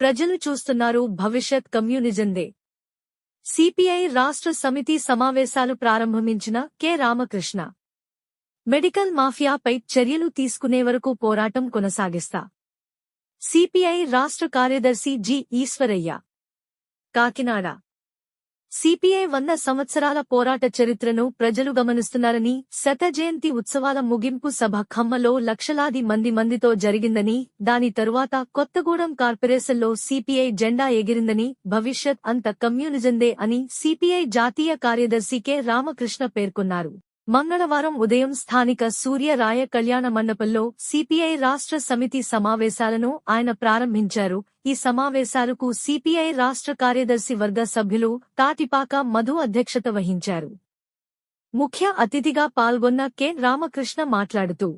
ప్రజలు చూస్తున్నారు భవిష్యత్ కమ్యూనిజందే. సిపిఐ రాష్ట్ర సమితి సమావేశాలు ప్రారంభించిన కె. రామకృష్ణ. మెడికల్ మాఫియాపై చర్యలు తీసుకునే వరకు పోరాటం కొనసాగిస్తా. సిపిఐ రాష్ట్ర కార్యదర్శి జి. ఈశ్వరయ్య. కాకినాడ. సిపిఐ 100 సంవత్సరాల పోరాట చరిత్రను ప్రజలు గమనిస్తున్నారని, శత జయంతి ఉత్సవాల ముగింపు సభ ఖమ్మలో లక్షలాది మందితో జరిగిందని, దాని తరువాత కొత్తగూడెం కార్పొరేషన్లో సిపిఐ జెండా ఎగిరిందని, భవిష్యత్ అంత కమ్యూనిజందే అని సిపిఐ జాతీయ కార్యదర్శి కె. రామకృష్ణ పేర్కొన్నారు. మంగళవారం ఉదయం స్థానిక సూర్యరాయ కళ్యాణ మండపంలో సిపిఐ రాష్ట్ర సమితి సమావేశాలను ఆయన ప్రారంభించారు. ఈ సమావేశాలకు సిపిఐ రాష్ట్ర కార్యదర్శి వర్గ సభ్యులు తాటిపాక మధు అధ్యక్షత వహించారు. ముఖ్య అతిథిగా పాల్గొన్న కె. రామకృష్ణ మాట్లాడుతూ,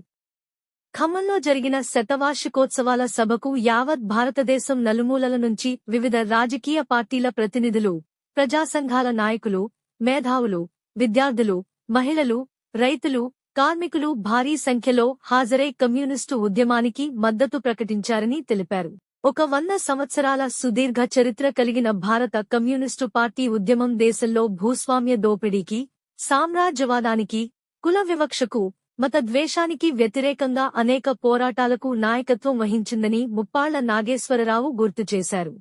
ఖమ్మంలో జరిగిన శతవార్షికోత్సవాల సభకు యావత్ భారతదేశం నలుమూలల నుంచి వివిధ రాజకీయ పార్టీల ప్రతినిధులు, ప్రజాసంఘాల నాయకులు, మేధావులు, విద్యార్థులు, మహిళలు, రైతులు, కార్మికులు భారీ సంఖ్యలో హాజరై కమ్యూనిస్టు ఉద్యమానికి మద్దతు ప్రకటించారని తెలిపారు. ఒక 100 సంవత్సరాల సుదీర్ఘ చరిత్ర కలిగిన భారత కమ్యూనిస్టు పార్టీ ఉద్యమం దేశంలో భూస్వామ్య దోపిడీకి, సామ్రాజ్యవాదానికి, కుల వివక్షకు, మత ద్వేషానికి వ్యతిరేకంగా అనేక పోరాటాలకు నాయకత్వం వహించిందని ముప్పాళ్ల నాగేశ్వరరావు గుర్తు చేశారు.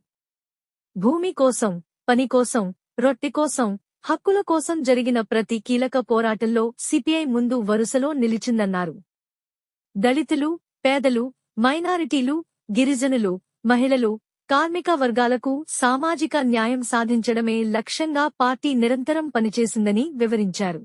భూమి కోసం, పని కోసం, రొట్టె కోసం, హక్కుల కోసం జరిగిన ప్రతి కీలక పోరాటంలో సిపిఐ ముందు వరుసలో నిలిచిందన్నారు. దళితులు, పేదలు, మైనారిటీలు, గిరిజనులు, మహిళలు, కార్మిక వర్గాలకు సామాజిక న్యాయం సాధించడమే లక్ష్యంగా పార్టీ నిరంతరం పనిచేసిందని వివరించారు.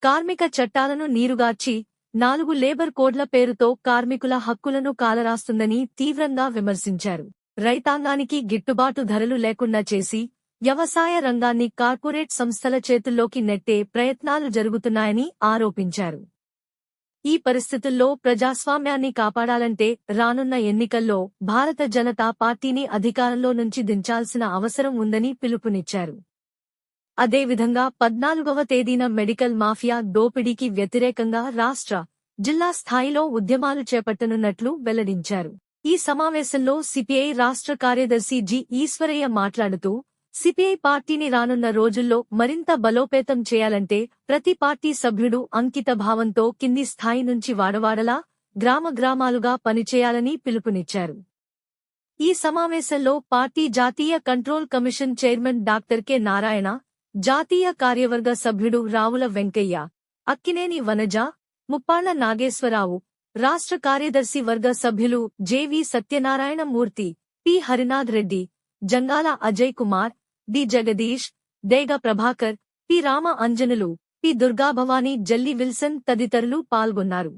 కార్మిక చట్టాలను నీరుగార్చి 4 లేబర్ కోడ్ల పేరుతో కార్మికుల హక్కులను కాలరాస్తుందని తీవ్రంగా విమర్శించారు. రైతాంగానికి గిట్టుబాటు ధరలు లేకుండా చేసి వ్యవసాయ రంగాన్ని కార్పొరేట్ సంస్థల చేతుల్లోకి నెట్టే ప్రయత్నాలు జరుగుతున్నాయని ఆరోపించారు. ఈ పరిస్థితుల్లో ప్రజాస్వామ్యాన్ని కాపాడాలంటే రానున్న ఎన్నికల్లో భారత జనతా పార్టీని అధికారంలో నుంచి దించాల్సిన అవసరం ఉందని పిలుపునిచ్చారు. అదేవిధంగా 14వ తేదీన మెడికల్ మాఫియా దోపిడీకి వ్యతిరేకంగా రాష్ట్ర, జిల్లా స్థాయిలో ఉద్యమాలు చేపట్టనున్నట్లు వెల్లడించారు. ఈ సమావేశంలో సిపిఐ రాష్ట్ర కార్యదర్శి జి. ఈశ్వరయ్య మాట్లాడుతూ, సిపిఐ పార్టీని రానున్న రోజుల్లో మరింత బలోపేతం చేయాలంటే ప్రతి పార్టీ సభ్యుడు అంకిత భావంతో కింది స్థాయి నుంచి వాడవాడలా, గ్రామాలుగా పనిచేయాలని పిలుపునిచ్చారు. ఈ సమావేశంలో పార్టీ జాతీయ control commission chairman doctor K. Narayana, జాతీయ కార్యవర్గ సభ్యుడు రావుల వెంకయ్య, అక్కినేని వనజ, ముప్పాళ్ల నాగేశ్వరరావు, రాష్ట్ర కార్యదర్శి వర్గ సభ్యులు జె.వి. సత్యనారాయణ మూర్తి, పి. హరినాథ్ రెడ్డి, జంగాల అజయ్ కుమార్, డి. జగదీష్, డేగ ప్రభాకర్, పి. రామ అంజనులు, పి. దుర్గాభవాని, జల్లి విల్సన్ తదితరులు పాల్గొన్నారు.